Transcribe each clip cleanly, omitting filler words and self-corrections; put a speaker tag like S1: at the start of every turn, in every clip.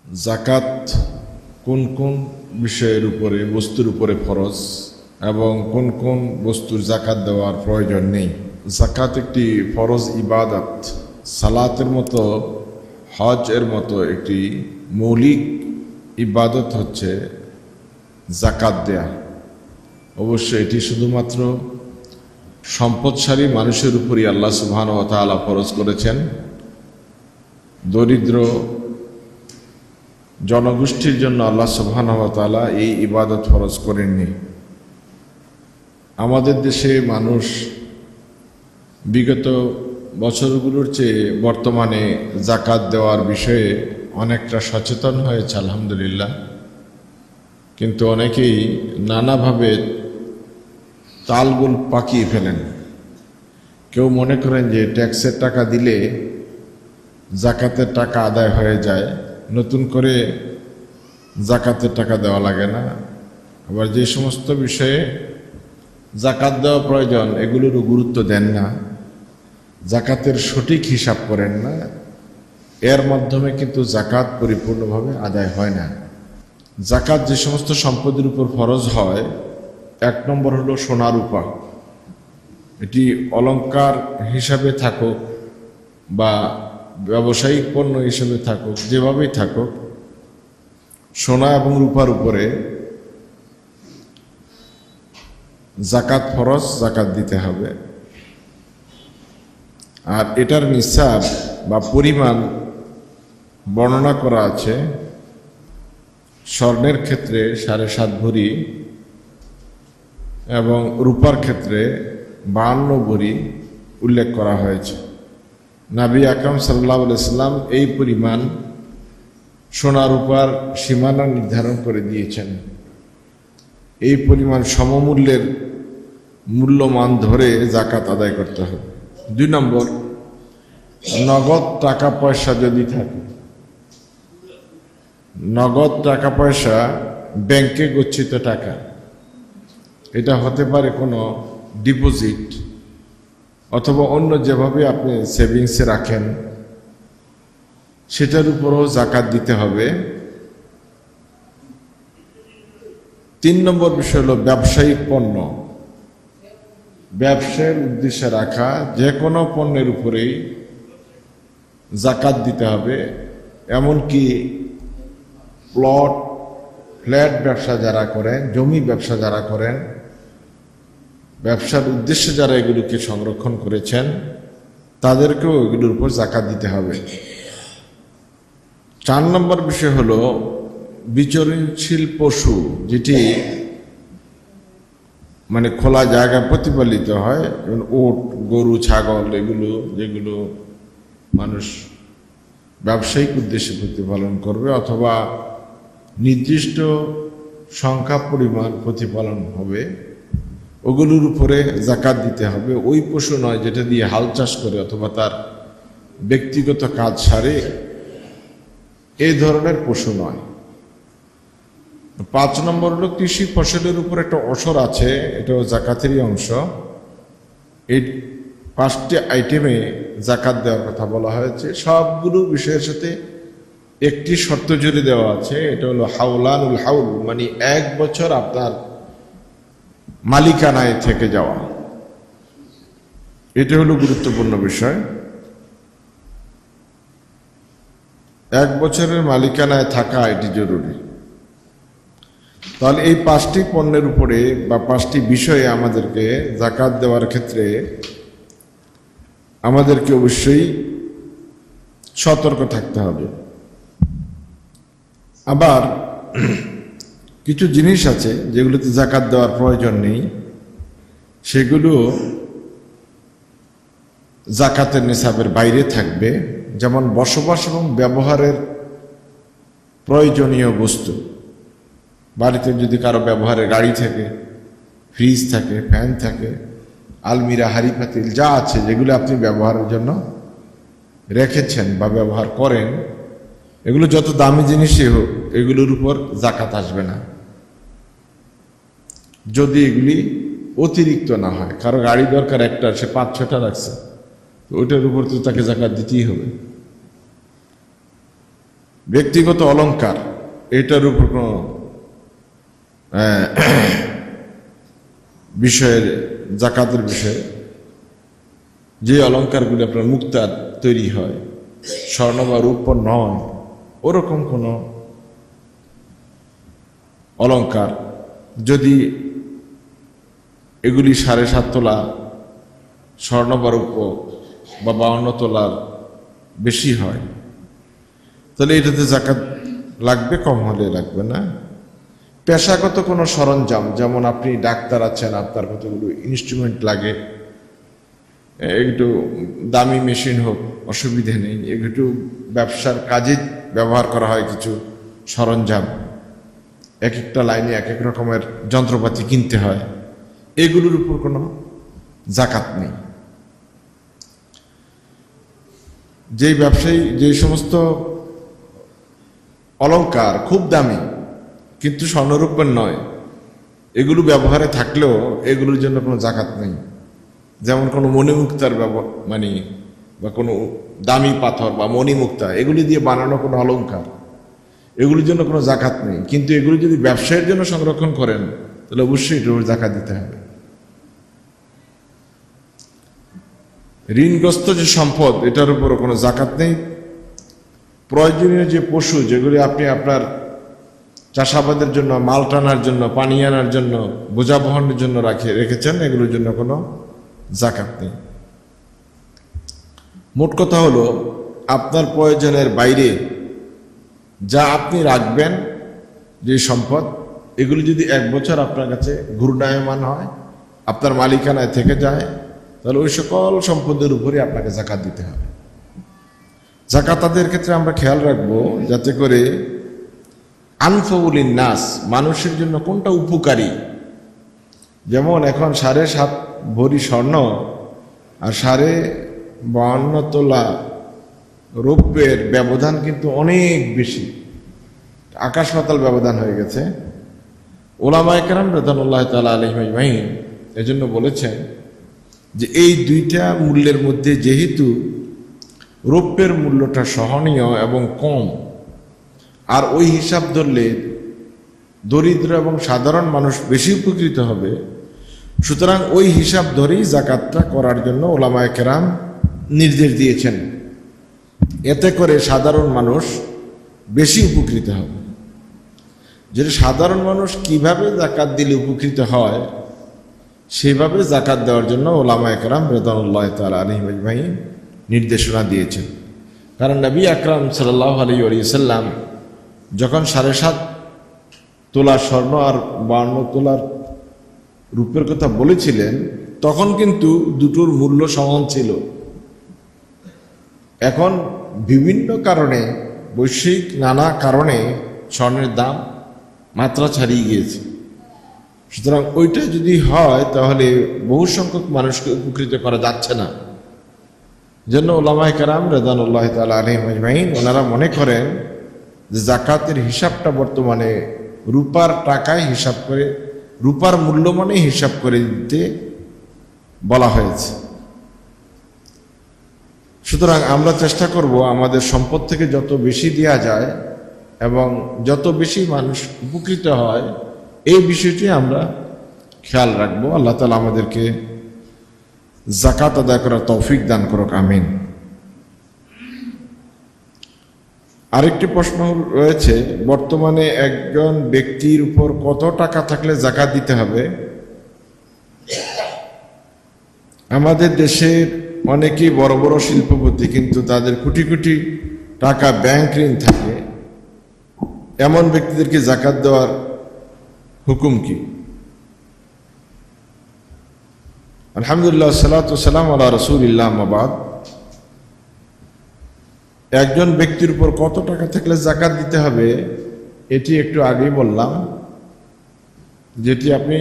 S1: জাকাত কোন কোন বিষয়ের উপরে বস্তুর উপরে ফরজ এবং কোন কোন বস্তুর জাকাত দেওয়ার প্রয়োজন নেই। জাকাত একটি ফরজ ইবাদত, সালাতের মতো হজ এর মতো একটি মৌলিক ইবাদত হচ্ছে জাকাত দেয়া। অবশ্য এটি শুধুমাত্র সম্পদশালী মানুষের উপরই আল্লাহ সুবহানাহু ওয়া তাআলা ফরজ করেছেন। দরিদ্র জনগোষ্ঠীর জন্য আল্লাহ সুবহানাহু ওয়া তাআলা এই ইবাদত ফরজ করেননি। আমাদের দেশে মানুষ বিগত বছরগুলোর চেয়ে বর্তমানে জাকাত দেওয়ার বিষয়ে অনেকটা সচেতন হয়েছে আলহামদুলিল্লাহ, কিন্তু অনেকেই নানাভাবে তালগোল পাকিয়ে ফেলেন। কেউ মনে করেন যে ট্যাক্সের টাকা দিলে জাকাতের টাকা আদায় হয়ে যায়, নতুন করে জাকাতের টাকা দেওয়া লাগে না। আবার যে সমস্ত বিষয়ে জাকাত দেওয়া প্রয়োজন এগুলোরও গুরুত্ব দেন না, জাকাতের সঠিক হিসাব করেন না। এর মাধ্যমে কিন্তু জাকাত পরিপূর্ণভাবে আদায় হয় না। জাকাত যে সমস্ত সম্পদের উপর ফরজ হয়, এক নম্বর হলো সোনা রূপা। এটি অলংকার হিসাবে থাকুক বা ব্যবসায়িক পণ্য হিসেবে থাকুক, যেভাবেই থাকুক, সোনা এবং রূপার উপরে জাকাত ফরজ, জাকাত দিতে হবে। আর এটার নিসাব বা পরিমাণ বর্ণনা করা আছে। স্বর্ণের ক্ষেত্রে 7.5 ভরি এবং রূপার ক্ষেত্রে 52 ভরি উল্লেখ করা হয়েছে। নবী আকরাম সাল্লাল্লাহু আলাইহি সাল্লাম এই পরিমাণ সোনা রূপার সীমানা নির্ধারণ করে দিয়েছেন। এই পরিমাণ সমমূল্যের মূল্যমান ধরে জাকাত আদায় করতে হবে। 2 নম্বর, নগদ টাকা পয়সা যদি থাকে, নগদ টাকা পয়সা ব্যাংকে গচ্ছিত টাকা, এটা হতে পারে কোনো ডিপোজিট অথবা অন্য যেভাবে আপনি সেভিংসে রাখেন, সেটার উপরও জাকাত দিতে হবে। 3 নম্বর বিষয় হলো ব্যবসায়িক পণ্য। ব্যবসার উদ্দেশ্যে রাখা যে কোনো পণ্যের উপরেই জাকাত দিতে হবে। এমনকি প্লট, ফ্ল্যাট ব্যবসা যারা করেন, জমি ব্যবসা যারা করেন, ব্যবসার উদ্দেশ্যে যারা এগুলোকে সংরক্ষণ করেছেন, তাদেরকেও এগুলোর উপর জাকাত দিতে হবে। 4 নম্বর বিষয় হলো বিচরণশীল পশু, যেটি মানে খোলা জায়গায় প্রতিপালিত হয়, যেমন উট, গরু, ছাগল, এগুলো যেগুলো মানুষ ব্যবসায়িক উদ্দেশ্যে প্রতিপালন করবে অথবা নির্দিষ্ট সংখ্যা পরিমাণ প্রতিপালন হবে, ওগুলোর উপরে জাকাত দিতে হবে। ওই পশু নয় যেটা দিয়ে হাল চাষ করে অথবা তার ব্যক্তিগত কাজ সারে, এই ধরনের পশু নয়। 5 নম্বর হলো কৃষি ফসলের উপর একটা অসর আছে, এটাও জাকাতেরই অংশ। এই 5টি আইটেমে জাকাত দেওয়ার কথা বলা হয়েছে। সবগুলো বিষয়ের সাথে একটি শর্ত জুড়ে দেওয়া আছে, এটা হলো হাউলানুল হাউল, মানে 1 বছর আপনার মালিকানায় থেকে যাওয়া। এটা হলো গুরুত্বপূর্ণ বিষয়। 1 বছরের মালিকানায় থাকা এটি জরুরি। তাহলে এই 5টি পণ্যের উপরে বা 5টি বিষয়ে আমাদেরকে জাকাত দেওয়ার ক্ষেত্রে আমাদেরকে অবশ্যই সতর্ক থাকতে হবে। আবার কিছু জিনিস আছে যেগুলোতে জাকাত দেওয়ার প্রয়োজন নেই, সেগুলো জাকাতের নিসাবের বাইরে থাকবে। যেমন বসবাস এবং ব্যবহারের প্রয়োজনীয় বস্তু। বাড়িতে যদি কারো ব্যবহারের গাড়ি থাকে, ফ্রিজ থাকে, ফ্যান থাকে, আলমিরা, হাঁড়ি পাতিল যা আছে, যেগুলো আপনি ব্যবহারের জন্য রেখেছেন বা ব্যবহার করেন, এগুলো যত দামি জিনিসই হোক, এগুলোর উপর জাকাত আসবে না যদি এগুলি অতিরিক্ত না হয়। কারো গাড়ি দরকার একটা, সে 5-6টা রাখছে, তো ওইটার উপর তো তাকে জাকাত দিতেই হবে। ব্যক্তিগত অলংকার, এটার উপর কোনো বিষয়ের জাকাতের বিষয়ে যে অলংকারগুলি আপনার মুক্তার তৈরি হয়, স্বর্ণ বা রূপ নয়, ওরকম কোনো অলংকার যদি এগুলি 7.5 তোলা স্বর্ণ বা রূপ বা 52 তোলার বেশি হয়, তাহলে এটাতে জাকাত লাগবে, কম হলে লাগবে না। পেশাগত কোনো সরঞ্জাম, যেমন আপনি ডাক্তার আছেন, আপনার কতগুলো ইনস্ট্রুমেন্ট লাগে, একটু দামি মেশিন হোক, অসুবিধে নেই, একটু ব্যবসার কাজে ব্যবহার করা হয় কিছু সরঞ্জাম, এক একটা লাইনে এক এক রকমের যন্ত্রপাতি কিনতে হয়, এগুলোর উপর কোনো জাকাত নেই। যেই ব্যবসায়ী যে সমস্ত অলংকার খুব দামি কিন্তু স্বর্ণরূপের নয়, এগুলো ব্যবহারে থাকলেও এগুলোর জন্য কোনো জাকাত নেই। যেমন কোনো মণিমুক্তার বা কোনো দামি পাথর বা মণিমুক্তা, এগুলি দিয়ে বানানো কোনো অলংকার, এগুলির জন্য কোনো জাকাত নেই। কিন্তু এগুলি যদি ব্যবসায়ের জন্য সংরক্ষণ করেন তাহলে অবশ্যই এটার উপর জাকাত দিতে হবে। ঋণগ্রস্ত যে সম্পদ, এটার উপরও কোনো জাকাত নেই। প্রয়োজনীয় যে পশু, যেগুলি আপনি আপনার চাষাবাদের জন্য, মাল টানার জন্য, পানি আনার জন্য, বোঝা বহনের জন্য রেখেছেন, এগুলোর জন্য কোনো জাকাত নেই। মোট কথা হলো, আপনার প্রয়োজনের বাইরে যা আপনি রাখবেন যে সম্পদ, এগুলি যদি 1 বছর আপনার কাছে ঘূর্ণায়মান হয়, আপনার মালিকানায় থেকে যায়, তাহলে ওই সকল সম্পদের উপরই আপনাকে জাকাত দিতে হবে। জাকাত তাদের ক্ষেত্রে আমরা খেয়াল রাখবো যাতে করে আনফাউলিন নাস, মানুষের জন্য কোনটা উপকারী। যেমন এখন 7.5 ভরি স্বর্ণ আর 52 তোলা রৌপ্যের ব্যবধান কিন্তু অনেক বেশি, আকাশ পাতাল ব্যবধান হয়ে গেছে। ওলামায়ে কেরাম রাদিয়াল্লাহু তাআলা আলাইহিম আজমাইন এজন্য বলেছেন যে এই দুইটা মূল্যের মধ্যে যেহেতু রৌপ্যের মূল্যটা সহনীয় এবং কম, আর ওই হিসাব ধরলে দরিদ্র এবং সাধারণ মানুষ বেশি উপকৃত হবে, সুতরাং ওই হিসাব ধরেই জাকাতটা করার জন্য ওলামায়ে কেরাম নির্দেশ দিয়েছেন। এতে করে সাধারণ মানুষ বেশি উপকৃত হবে। যেটা সাধারণ মানুষ কিভাবে জাকাত দিলে উপকৃত হয়, সেভাবে জাকাত দেওয়ার জন্য ওলামায়ে কেরাম রাদিয়াল্লাহু তাআলা আলাইহিম আজমাইন নির্দেশনা দিয়েছেন। কারণ নবী আকরাম সাল্লাল্লাহু আলাইহি ওয়াসাল্লাম যখন 7.5 তোলা স্বর্ণ আর 52 তোলার রূপের কথা বলেছিলেন, তখন কিন্তু দুটোর মূল্য সমান ছিল। এখন বিভিন্ন কারণে, বৈশ্বিক নানা কারণে স্বর্ণের দাম মাত্রা ছাড়িয়ে গিয়েছে। সুতরাং ওইটা যদি হয় তাহলে বহু সংখ্যক মানুষকে উপকৃত করা যাচ্ছে না। জন্য ওলামায়ে কেরাম রাদিয়াল্লাহু তাআলা আলাইহিম আজমাইন ওনারা মনে করেন যে জাকাতের হিসাবটা বর্তমানে রূপার টাকায় হিসাব করে, রূপার মূল্যমানে হিসাব করে দিতে বলা হয়েছে। সুতরাং আমরা চেষ্টা করব আমাদের সম্পদ থেকে যত বেশি দেওয়া যায় এবং যত বেশি মানুষ উপকৃত হয়, এই বিষয়টি আমরা খেয়াল রাখবো। আল্লাহ তাআলা আমাদেরকে জাকাত আদায় করার তৌফিক দান করুক, আমিন। আরেকটি প্রশ্ন রয়েছে, বর্তমানে একজন ব্যক্তির উপর কত টাকা থাকলে জাকাত দিতে হবে? আমাদের দেশের অনেকেই বড় বড় শিল্পপতি, কিন্তু তাদের কোটি কোটি টাকা ব্যাংক ঋণ থাকে। এমন ব্যক্তিদেরকে জাকাত দেওয়ার হুকুম কি? আলহামদুলিল্লাহ, সালাতু সালাম আলা রাসূলিল্লাহ, আম্মা বাদ। একজন ব্যক্তির উপর কত টাকা থাকলে জাকাত দিতে হবে, এটি একটু আগেই বললাম, যেটি আপনি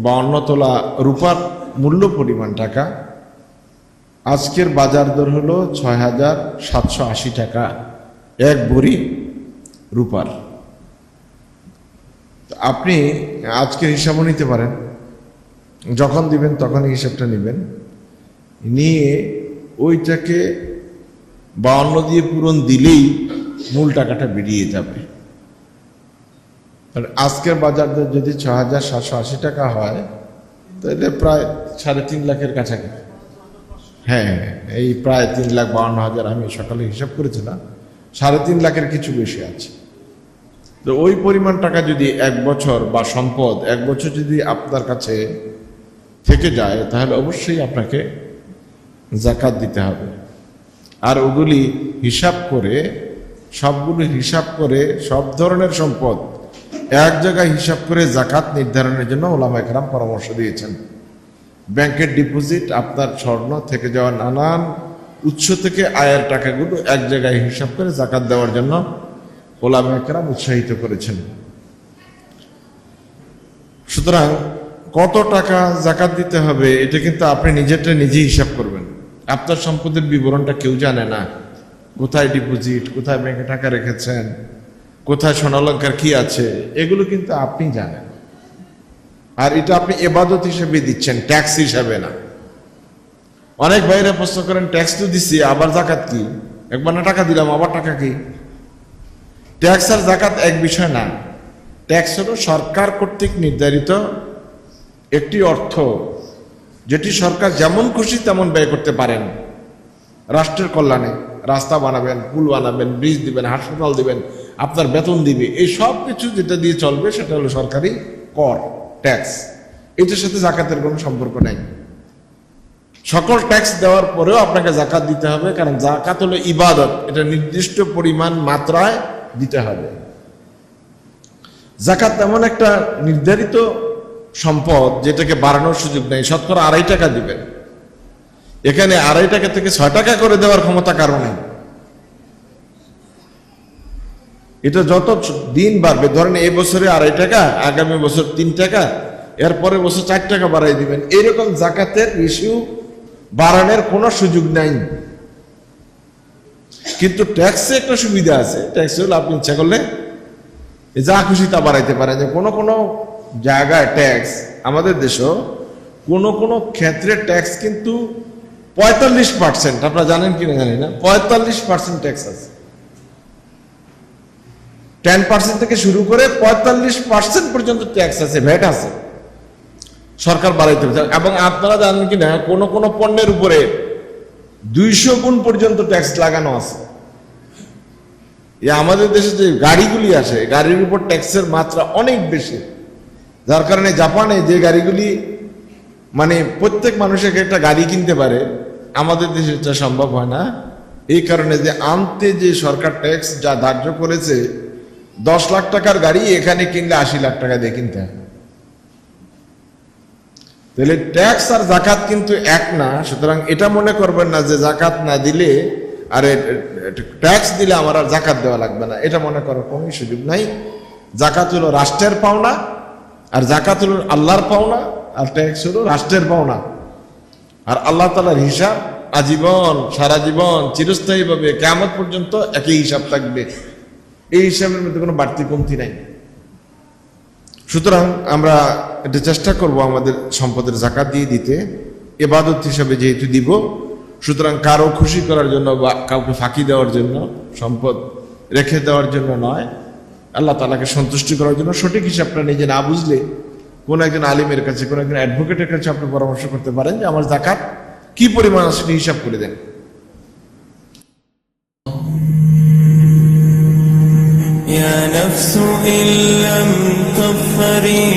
S1: 52 তোলা রূপার মূল্য পরিমাণ টাকা, আজকের বাজার দর হলো 6,780 টাকা 1 ভরি রূপার। আপনি আজকের হিসাবও নিতে পারেন, যখন দিবেন তখনই হিসাবটা নেবেন, নিয়ে ওইটাকে 52 দিয়ে পূরণ দিলেই মূল টাকাটা বেরিয়ে যাবে। আর আজকের বাজার দর যদি 6,780 টাকা হয় তাহলে প্রায় 3.5 লাখের কাছাকাছি। হ্যাঁ, এই প্রায় 3,52,000 আমি সকালে হিসাব করেছিলাম, 3.5 লাখের কিছু বেশি আছে। তো ওই পরিমাণ টাকা যদি 1 বছর বা সম্পদ 1 বছর যদি আপনার কাছে থেকে যায় তাহলে অবশ্যই আপনাকে যাকাত দিতে হবে। আর ওগুলি হিসাব করে, সবগুলো হিসাব করে, সব ধরনের সম্পদ এক জায়গায় হিসাব করে যাকাত নির্ধারণের জন্য ওলামায়ে কেরাম পরামর্শ দিয়েছেন। ব্যাংকের ডিপোজিট, আপনার স্বর্ণ থেকে যাওয়া নানান উৎস থেকে আয়ের টাকাগুলো এক জায়গায় হিসাব করে যাকাত দেওয়ার জন্য ওলামায়ে কেরাম উৎসাহিত করেছেন। সুতরাং কত টাকা যাকাত দিতে হবে এটা কিন্তু আপনি নিজেরটা নিজেই হিসাব করবেন। আপনার সম্পদের বিবরণটা কেউ জানে না, কোথায় ডিপোজিট, কোথায় ব্যাংকে টাকা রেখেছেন, কোথায় স্বর্ণালঙ্কার কি আছে, এগুলো কিন্তু আপনি জানেন। আর এটা আপনি ইবাদত হিসেবে দিচ্ছেন, ট্যাক্স হিসাবে না। অনেক ভাইরা প্রশ্ন করেন, ট্যাক্স তো দিচ্ছি আবার যাকাত কি? একবার না টাকা দিলাম আবার টাকা কি? ট্যাক্স আর যাকাত এক বিষয় না। ট্যাক্স হলো সরকার কর্তৃক নির্ধারিত একটি অর্থ, যেটি সরকার যেমন খুশি তেমন ব্যয় করতে পারেন রাষ্ট্রের কল্যাণে। রাস্তা বানাবেন, পুল বানাবেন, ব্রিজ দিবেন, হাসপাতাল দিবেন, আপনার বেতন দিবে, এই সব কিছু যেটা দিয়ে চলবে সেটা হলো সরকারি কর, ট্যাক্স। এটার সাথে যাকাতের কোনো সম্পর্ক নেই। সকল ট্যাক্স দেওয়ার পরেও আপনাকে যাকাত দিতে হবে, কারণ যাকাত হলো ইবাদত, এটা নির্দিষ্ট পরিমাণ মাত্রায় দিতে হবে। যাকাত এমন একটা নির্ধারিত সম্পদ যেটাকে বাড়ানোর সুযোগ নেই। শতকরা 2.5 টাকা দিবেন, এখানে 2.5 টাকা থেকে 6 টাকা করে দেওয়ার ক্ষমতা কারো নেই। এটা যত দিন বাড়বে, ধরেন এই বছরে 2.5 টাকা, আগামী বছর 3 টাকা, এরপরে বছর 4 টাকা বাড়াই দিবেন, এইরকম যাকাতের রেশিও বাড়ানোর কোনো সুযোগ নাই। কিন্তু ট্যাক্সে একটা সুবিধা আছে। ট্যাক্স হলো আপনি ইচ্ছা করলে যা খুশি তা বাড়াইতে পারেন। যে কোনো কোনো জায়গায় ট্যাক্স, আমাদের দেশেও কোনো কোনো ক্ষেত্রে ট্যাক্স কিন্তু 45%, আপনারা জানেন কিনা জানি না, 45% ট্যাক্স আছে। 10% থেকে শুরু করে 45% পর্যন্ত ট্যাক্স আছে, ভ্যাট আছে, সরকার বাড়াইতে হবে। এবং আপনারা জানেন কিনা কোনো কোনো পণ্যের উপরে 200 গুণ পর্যন্ত ট্যাক্স লাগানো আছে। আমাদের দেশে যে গাড়িগুলি আসে, গাড়ির উপর ট্যাক্সের মাত্রা অনেক বেশি, যার কারণে জাপানে যে গাড়িগুলি মানে প্রত্যেক মানুষের একটা গাড়ি কিনতে পারে, আমাদের দেশে এটা সম্ভব হয় না। এই কারণে যে আনতে যে সরকার ট্যাক্স যা ধার্য করেছে, 10 লাখ টাকার গাড়ি এখানে কিনলে 80 লাখ টাকা দিয়ে কিনতে হয়। তাহলে ট্যাক্স আর যাকাত কিন্তু এক না। সুতরাং এটা মনে করবেন না যে যাকাত না দিলে, আরে ট্যাক্স দিলে আমার আর যাকাত দেওয়া লাগবে না, এটা মনে করার কোনো সুযোগ নাই। যাকাত হলো রাষ্ট্রের পাওনা, আর যাকাত হলো আল্লাহর পাওনা, আর ট্যাক্স হলো রাষ্ট্রের পাওনা। আর আল্লাহ তাআলার হিসাব আজীবন, সারা জীবন, চিরস্থায়ীভাবে কিয়ামত পর্যন্ত একই হিসাব থাকবে। এই হিসাবের মধ্যে কোনো বাড়তি কমতি নাই। সুতরাং আমরা এটা চেষ্টা করব আমাদের সম্পদের যাকাত দিয়ে দিতে, ইবাদত হিসাবে যেহেতু দিব। সুতরাং কারো খুশি করার জন্য বা কাউকে ফাঁকি দেওয়ার জন্য, সম্পদ রেখে দেওয়ার জন্য নয়, আল্লাহ তাআলাকে সন্তুষ্টি করার জন্য। সঠিক হিসাবটা নিজে না বুঝলে কোন একজন আলিমের কাছে, কোন একজন অ্যাডভোকেটের কাছে আপনি পরামর্শ করতে পারেন যে আমার যাকাত কি পরিমাণ আছে সেটা হিসাব করে দেন।
S2: يا نفس إن لم تظفري